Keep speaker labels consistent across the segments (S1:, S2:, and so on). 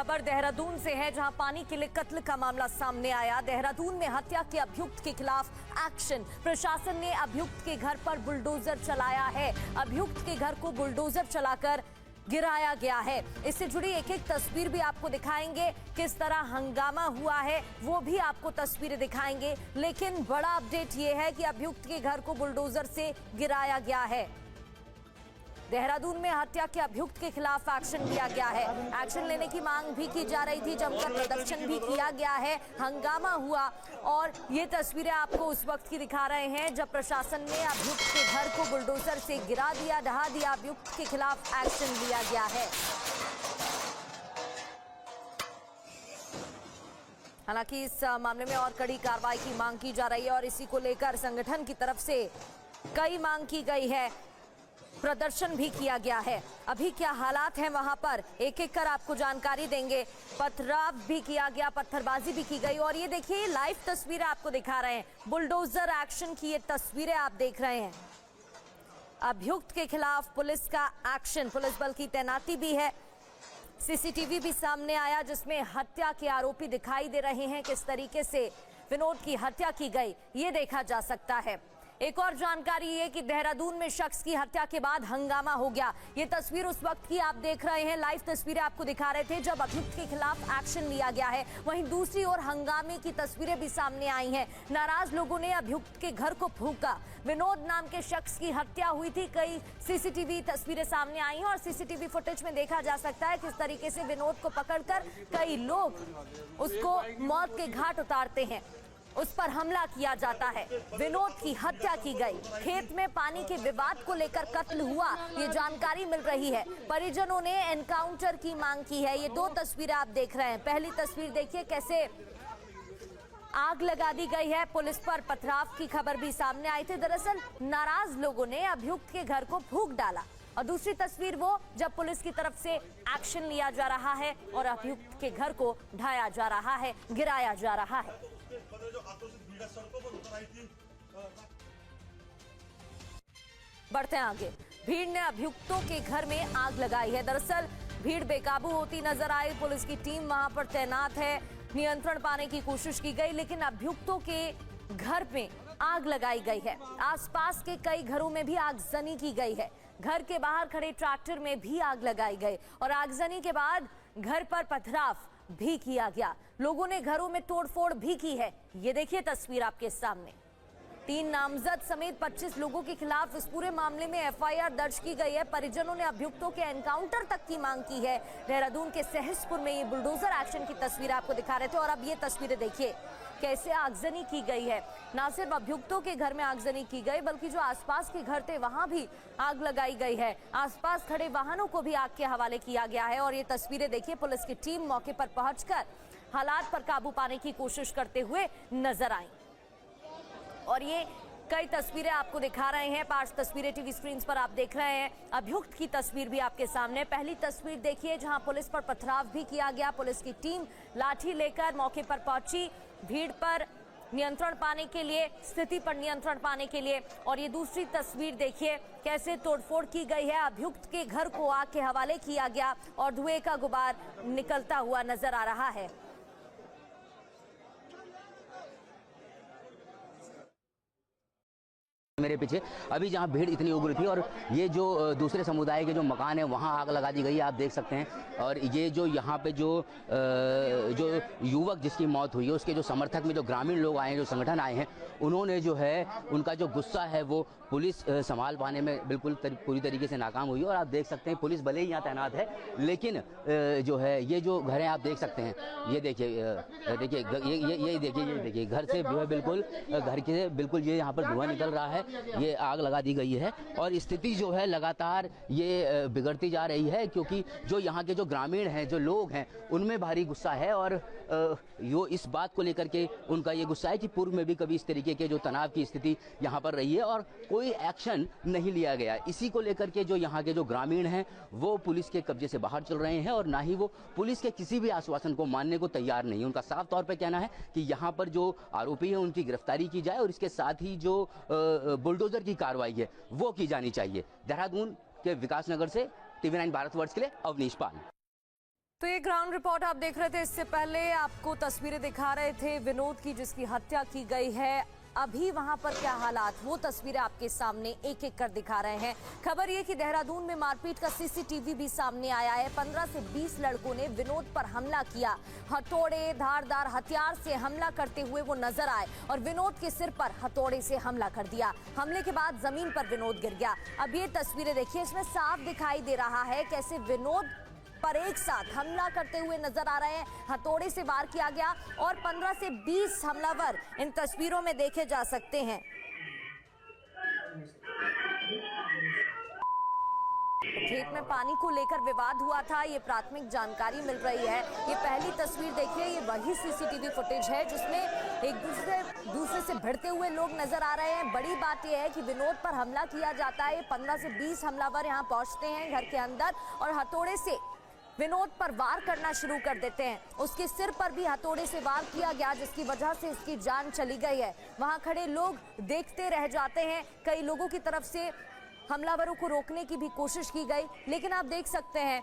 S1: खबर देहरादून से है, जहां पानी के लिए कत्ल का मामला सामने आया। देहरादून में हत्या के अभियुक्त के खिलाफ एक्शन। प्रशासन ने अभियुक्त के घर पर बुलडोजर चलाया है। अभियुक्त के घर को बुलडोजर चलाकर गिराया गया है। इससे जुड़ी एक एक तस्वीर भी आपको दिखाएंगे, किस तरह हंगामा हुआ है वो भी आपको तस्वीरें दिखाएंगे। लेकिन बड़ा अपडेट ये है कि अभियुक्त के घर को बुलडोजर से गिराया गया है। देहरादून में हत्या के अभियुक्त के खिलाफ एक्शन लिया गया है। एक्शन लेने की मांग भी की जा रही थी, जमकर प्रदर्शन भी किया गया है, हंगामा हुआ। और ये तस्वीरें आपको उस वक्त की दिखा रहे हैं जब प्रशासन ने अभियुक्त के घर को बुलडोजर से गिरा दिया, ढहा दिया। अभियुक्त के खिलाफ एक्शन लिया गया है। हालांकि इस मामले में और कड़ी कार्रवाई की मांग की जा रही है और इसी को लेकर संगठन की तरफ से कई मांग की गई है, प्रदर्शन भी किया गया है। अभी क्या हालात हैं वहां पर, एक एक कर आपको जानकारी देंगे। पथराव भी किया गया, पत्थरबाजी भी की गई। और ये देखिए, लाइव तस्वीरें आपको दिखा रहे हैं, बुलडोजर एक्शन की ये तस्वीरें आप देख रहे हैं। अभियुक्त के खिलाफ पुलिस का एक्शन, पुलिस बल की तैनाती भी है। सीसीटीवी भी सामने आया जिसमें हत्या के आरोपी दिखाई दे रहे हैं। किस तरीके से विनोद की हत्या की गई ये देखा जा सकता है। एक और जानकारी ये कि देहरादून में शख्स की हत्या के बाद हंगामा हो गया। ये तस्वीर उस वक्त की आप देख रहे हैं, लाइव तस्वीरें आपको दिखा रहे थे जब अभियुक्त के खिलाफ एक्शन लिया गया है। वहीं दूसरी ओर हंगामे की तस्वीरें भी सामने आई हैं। नाराज लोगों ने अभियुक्त के घर को फूंका। विनोद नाम के शख्स की हत्या हुई थी। कई सीसीटीवी तस्वीरें सामने आई हैं और सीसीटीवी फुटेज में देखा जा सकता है किस तरीके से विनोद को पकड़कर कई लोग उसको मौत के घाट उतारते हैं, उस पर हमला किया जाता है। विनोद की हत्या की गई। खेत में पानी के विवाद को लेकर कत्ल हुआ, ये जानकारी मिल रही है। परिजनों ने एनकाउंटर की मांग की है। ये दो तस्वीरें आप देख रहे हैं। पहली तस्वीर देखिए, कैसे आग लगा दी गई है। पुलिस पर पथराव की खबर भी सामने आई थी। दरअसल नाराज लोगों ने अभियुक्त के घर को फूंक डाला। और दूसरी तस्वीर वो जब पुलिस की तरफ से एक्शन लिया जा रहा है और अभियुक्त के घर को ढाया जा रहा है, गिराया जा रहा है। बढ़ते हैं आगे। भीड़ ने अभियुक्तों के घर में आग लगाई है। दरअसल भीड़ बेकाबू होती नजर आई। पुलिस की टीम वहां पर तैनात है। नियंत्रण पाने की कोशिश की गई, लेकिन अभियुक्तों के घर में आग लगाई गई है। आसपास के कई घरों में भी आगजनी की गई है। घर के बाहर खड़े ट्रैक्टर में भी आग लगाई गई और आगजनी के बाद घर पर पथराव भी किया गया। लोगों ने घरों में तोड़फोड़ भी की है। ये देखिए तस्वीर आपके सामने। 3 नामजद समेत 25 लोगों के खिलाफ इस पूरे मामले में एफआईआर दर्ज की गई है। परिजनों ने अभियुक्तों के एनकाउंटर तक की मांग की है। देहरादून के सहसपुर में ये बुलडोजर एक्शन की तस्वीर आपको दिखा रहे थे और अब ये तस्वीरें देखिए कैसे आगजनी की गई है। ना सिर्फ अभियुक्तों के घर में आगजनी की गई, बल्कि जो आसपास के घर थे वहां भी आग लगाई गई है। आसपास खड़े वाहनों को भी आग के हवाले किया गया है। और ये तस्वीरें देखिए, पुलिस की टीम मौके पर पहुंचकर हालात पर काबू पाने की कोशिश करते हुए नजर आई। और ये कई तस्वीरें आपको दिखा रहे हैं। 5 तस्वीरें टीवी स्क्रीन पर आप देख रहे हैं। अभियुक्त की तस्वीर भी आपके सामने। पहली तस्वीर देखिए, जहां पुलिस पर पथराव भी किया गया। पुलिस की टीम लाठी लेकर मौके पर पहुंची, भीड़ पर नियंत्रण पाने के लिए, स्थिति पर नियंत्रण पाने के लिए। और ये दूसरी तस्वीर देखिए, कैसे तोड़फोड़ की गई है। अभियुक्त के घर को आग के हवाले किया गया और धुएं का गुबार निकलता हुआ नजर आ रहा है।
S2: मेरे पीछे अभी जहां भीड़ इतनी उग्र थी और ये जो दूसरे समुदाय के जो मकान है वहां आग लगा दी गई है, आप देख सकते हैं। और ये जो यहाँ पे जो युवक जिसकी मौत हुई है उसके जो समर्थक में जो ग्रामीण लोग आए हैं, जो संगठन आए हैं, उन्होंने जो है उनका जो गुस्सा है वो पुलिस संभाल पाने में बिल्कुल पूरी तरीके से नाकाम हुई है। और आप देख सकते हैं पुलिस भले ही यहाँ तैनात है, लेकिन जो है ये जो घर है आप देख सकते हैं, ये देखिए ये देखिए घर से जो है बिल्कुल घर के बिल्कुल ये यहाँ पर धुआं निकल रहा है। ये आग लगा दी गई है और स्थिति जो है लगातार ये बिगड़ती जा रही है, क्योंकि जो यहाँ के जो ग्रामीण हैं, जो लोग हैं, उनमें भारी गुस्सा है। और यो इस बात को लेकर के उनका ये गुस्सा है कि पूर्व में भी कभी इस तरीके के जो तनाव की स्थिति यहाँ पर रही है और कोई एक्शन नहीं लिया गया। इसी को लेकर के जो यहाँ के जो ग्रामीण हैं वो पुलिस के कब्जे से बाहर चल रहे हैं और ना ही वो पुलिस के किसी भी आश्वासन को मानने को तैयार नहीं है। उनका साफ तौर पर कहना है कि यहाँ पर जो आरोपी है उनकी गिरफ्तारी की जाए और इसके साथ ही जो बुलडोजर की कार्रवाई है वो की जानी चाहिए। देहरादून के विकासनगर से TV9 भारतवर्ष के लिए अवनीश पाल।
S1: तो ये ग्राउंड रिपोर्ट आप देख रहे थे। इससे पहले आपको तस्वीरें दिखा रहे थे विनोद की, जिसकी हत्या की गई है। अभी वहां पर क्या हालात, वो तस्वीरें आपके सामने एक एक कर दिखा रहे हैं। खबर ये कि देहरादून में मारपीट का सीसीटीवी भी सामने आया है। 15 से 20 लड़कों ने विनोद पर हमला किया। हथौड़े, धारदार हथियार से हमला करते हुए वो नजर आए और विनोद के सिर पर हथौड़े से हमला कर दिया। हमले के बाद जमीन पर विनोद गिर गया। अब ये तस्वीरें देखिए, इसमें साफ दिखाई दे रहा है कैसे विनोद पर एक साथ हमला करते हुए नजर आ रहे हैं। हथौड़े से वार किया गया और 15 से 20 हमलावर इन तस्वीरों में देखे जा सकते हैं। खेत में पानी को लेकर विवाद हुआ था, ये प्राथमिक जानकारी मिल रही है। ये पहली तस्वीर देखिए, ये वही सीसीटीवी फुटेज है जिसमें एक दूसरे से भिड़ते हुए लोग नजर आ रहे हैं। बड़ी बात यह है कि विनोद पर हमला किया जाता है। 15 से 20 हमलावर यहाँ पहुंचते हैं घर के अंदर और हथौड़े से विनोद पर वार करना शुरू कर देते हैं। उसके सिर पर भी हथौड़े से वार किया गया, जिसकी वजह से इसकी जान चली गई है। वहां खड़े लोग देखते रह जाते हैं। कई लोगों की तरफ से हमलावरों को रोकने की भी कोशिश की गई, लेकिन आप देख सकते हैं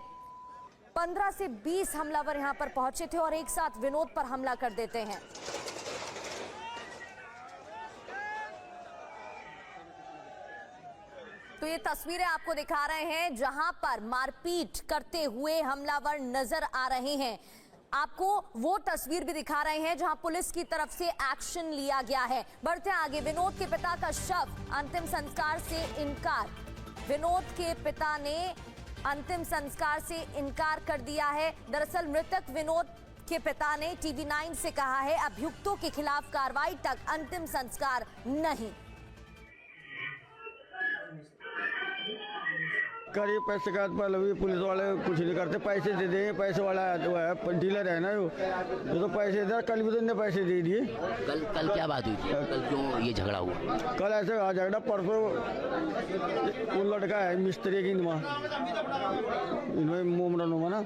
S1: 15 से 20 हमलावर यहां पर पहुंचे थे और एक साथ विनोद पर हमला कर देते हैं। तो ये तस्वीरें आपको दिखा रहे हैं जहां पर मारपीट करते हुए हमलावर नजर आ रहे हैं। आपको वो तस्वीर भी दिखा रहे हैं जहां पुलिस की तरफ से एक्शन लिया गया है। बढ़ते आगे, विनोद के पिता का शव, अंतिम संस्कार से इनकार। विनोद के पिता ने अंतिम संस्कार से इनकार कर दिया है। दरअसल मृतक विनोद के पिता ने TV9 से कहा है अभियुक्तों के खिलाफ कार्रवाई तक अंतिम संस्कार नहीं।
S3: करीब पैसे का भी पुलिस वाले कुछ नहीं करते, पैसे दे दे। पैसे वाला जो है डीलर है ना, जो तो पैसे दे। कल भी तो इन्हें पैसे दे दिए।
S2: कल क्या बात हुई थी? कल क्यों ये झगड़ा हुआ?
S3: कल ऐसे झगड़ा, परसों वो लड़का है मिस्त्री की इनमें मोमरा नुमा ना,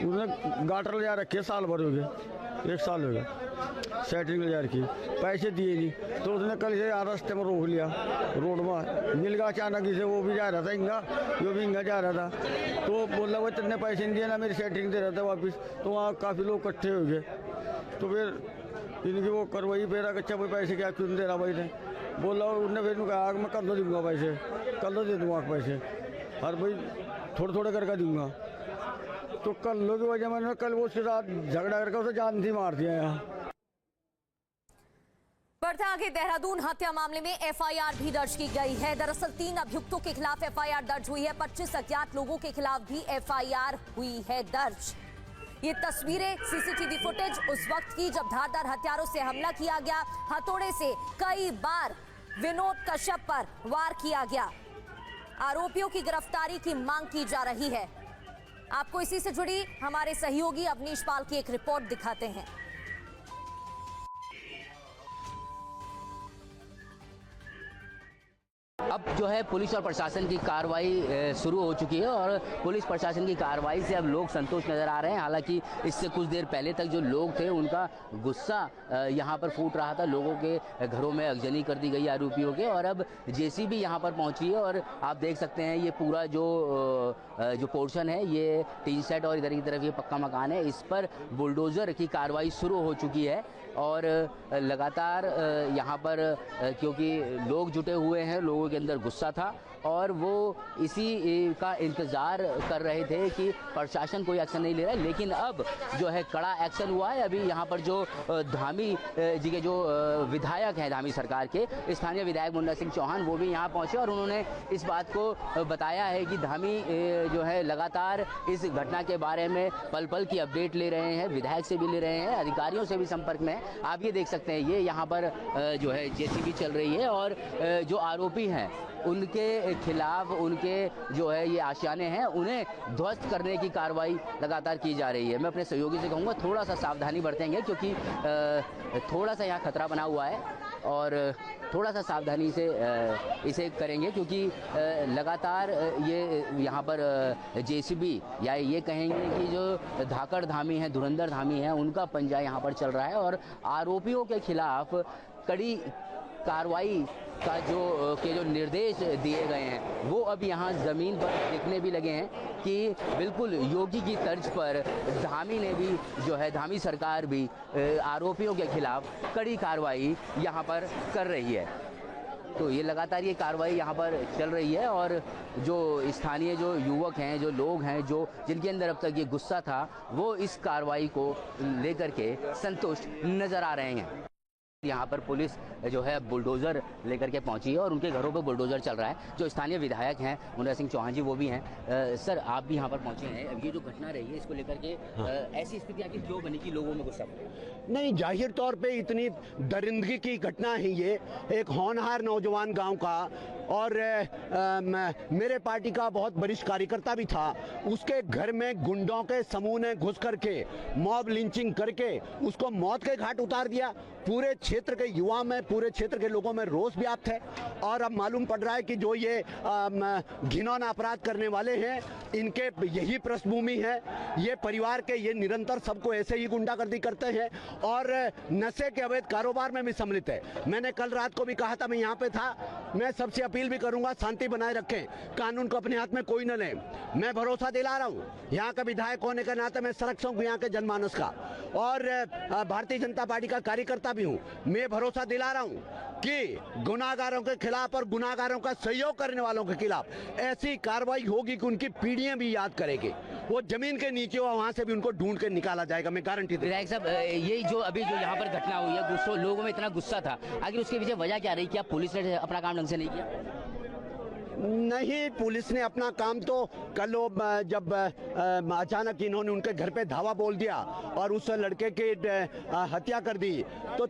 S3: उन्होंने गाटर ले जा रखे, साल भर हो गए, 1 साल हो गया सेटिंग ले जा रखी। पैसे दिए नहीं तो उसने कल से रास्ते में रोक लिया, रोड में मिल गया अचानक से। वो भी जा रहा था इंगा, जो भी इंगा जा रहा था, तो बोला वो तेने पैसे नहीं दिए ना, मेरी सेटिंग दे रहा था वापस। तो वहाँ काफ़ी लोग इकट्ठे हो गए, तो फिर इनकी वो करवाई पेरा कच्चा भाई पैसे क्या क्यों दे रहा भाई ने बोला। उनने फिर कहा मैं कल तो दूंगा पैसे, कल तो दे दूंगा पैसे, हर भाई थोड़े थोड़े करके दूंगा। तो कल की वजह मैंने कल वो उसके साथ झगड़ा करके उसे जान थी मार दिया यहाँ।
S1: बढ़ते आगे, देहरादून हत्या मामले में FIR भी दर्ज की गई है। दरअसल 3 अभियुक्तों के खिलाफ FIR दर्ज हुई है। 25 अज्ञात लोगों के खिलाफ भी FIR हुई है दर्ज। ये तस्वीरें, CCTV फुटेज उस वक्त की जब धारदार हथियारों से हमला किया गया। हथौड़े से कई बार विनोद कश्यप पर वार किया गया। आरोपियों की गिरफ्तारी की मांग की जा रही है। आपको इसी से जुड़ी हमारे सहयोगी अवनीश पाल की एक रिपोर्ट दिखाते हैं।
S2: अब जो है पुलिस और प्रशासन की कार्रवाई शुरू हो चुकी है और पुलिस प्रशासन की कार्रवाई से अब लोग संतुष्ट नज़र आ रहे हैं। हालांकि इससे कुछ देर पहले तक जो लोग थे उनका गुस्सा यहां पर फूट रहा था। लोगों के घरों में अगजनी कर दी गई आरोपियों के, और अब JCB यहां पर पहुंची है और आप देख सकते हैं ये पूरा जो पोर्शन है, ये टीन सेट और इधर की तरफ ये पक्का मकान है, इस पर बुलडोज़र की कार्रवाई शुरू हो चुकी है। और लगातार यहाँ पर क्योंकि लोग जुटे हुए हैं, लोगों के अंदर गुस्सा था और वो इसी का इंतज़ार कर रहे थे कि प्रशासन कोई एक्शन नहीं ले रहा है। लेकिन अब जो है कड़ा एक्शन हुआ है। अभी यहाँ पर जो धामी जी के जो विधायक हैं, धामी सरकार के स्थानीय विधायक मुन्ना सिंह चौहान, वो भी यहाँ पहुँचे और उन्होंने इस बात को बताया है कि धामी जो है लगातार इस घटना के बारे में पल पल की अपडेट ले रहे हैं, विधायक से भी ले रहे हैं, अधिकारियों से भी संपर्क में। आप ये देख सकते हैं, ये यहाँ पर जो है JCB चल रही है और जो आरोपी हैं उनके खिलाफ, उनके जो है ये आशियाने हैं, उन्हें ध्वस्त करने की कार्रवाई लगातार की जा रही है। मैं अपने सहयोगी से कहूँगा थोड़ा सा सावधानी बरतेंगे, क्योंकि थोड़ा सा यहाँ खतरा बना हुआ है और थोड़ा सा सावधानी से इसे करेंगे, क्योंकि लगातार ये यहाँ पर JCB या ये कहेंगे कि जो धाकड़ धामी हैं, धुरंधर धामी हैं, उनका पंजा यहाँ पर चल रहा है और आरोपियों के खिलाफ कड़ी कार्रवाई का जो निर्देश दिए गए हैं वो अब यहाँ ज़मीन पर दिखने भी लगे हैं कि बिल्कुल योगी की तर्ज पर धामी ने भी जो है धामी सरकार भी आरोपियों के खिलाफ कड़ी कार्रवाई यहाँ पर कर रही है। तो ये लगातार ये कार्रवाई यहाँ पर चल रही है और जो स्थानीय जो युवक हैं, जो लोग हैं, जो जिनके अंदर अब तक ये गुस्सा था, वो इस कार्रवाई को लेकर के संतुष्ट नज़र आ रहे हैं। यहाँ पर पुलिस जो है बुलडोज़र लेकर के पहुंची है और उनके घरों पर बुलडोज़र चल रहा है। जो स्थानीय विधायक हैं मुन्ना सिंह चौहान जी वो भी हैं। सर, आप भी यहाँ पर पहुंचे हैं। अब ये जो घटना रही है इसको लेकर के ऐसी स्थिति आखिर क्यों बनी कि लोगों में गुस्सा पड़ा?
S4: नहीं, जाहिर तौर पे इतनी दरिंदगी की घटना है ये। एक होनहार नौजवान गांव का और मेरे पार्टी का बहुत वरिष्ठ कार्यकर्ता भी था, उसके घर में गुंडों के समूह ने घुस करके मॉब लिंचिंग करके उसको मौत के घाट उतार दिया। पूरे क्षेत्र के युवा में, पूरे क्षेत्र के लोगों में रोष व्याप्त है और अब मालूम पड़ रहा है कि जो ये घिनौना अपराध करने वाले हैं इनके यही पृष्ठभूमि है। ये परिवार के ये निरंतर सबको ऐसे ही गुंडागर्दी करते हैं और नशे के अवैध कारोबार में भी सम्मिलित है। मैंने कल रात को भी कहा था, मैं यहाँ पे था, मैं सबसे अपील भी करूंगा शांति बनाए रखें, कानून को अपने हाथ में कोई न ले। मैं भरोसा दिला रहा हूँ, यहाँ का विधायक होने के नाते मैं संरक्षक हूँ यहाँ के जनमानस का और भारतीय जनता पार्टी का कार्यकर्ता भी हूँ। मैं भरोसा दिला रहा हूँ कि गुनाहगारों के खिलाफ और गुनाहगारों का सहयोग करने वालों के खिलाफ ऐसी कार्रवाई होगी कि उनकी पीढ़ियां भी याद करेगी। वो जमीन के नीचे हो वहां से भी उनको ढूंढ के निकाला जाएगा, मैं गारंटी देता हूं।
S2: विधायक साहब, ये जो अभी जो यहाँ पर घटना हुई है, गुस्सा, लोगों में इतना गुस्सा था, आखिर उसके पीछे वजह क्या रही? क्या पुलिस ने अपना काम ढंग से नहीं किया?
S4: नहीं, पुलिस ने अपना काम तो कल जब अचानक इन्होंने उनके घर पे धावा बोल दिया और उस लड़के की हत्या कर दी तो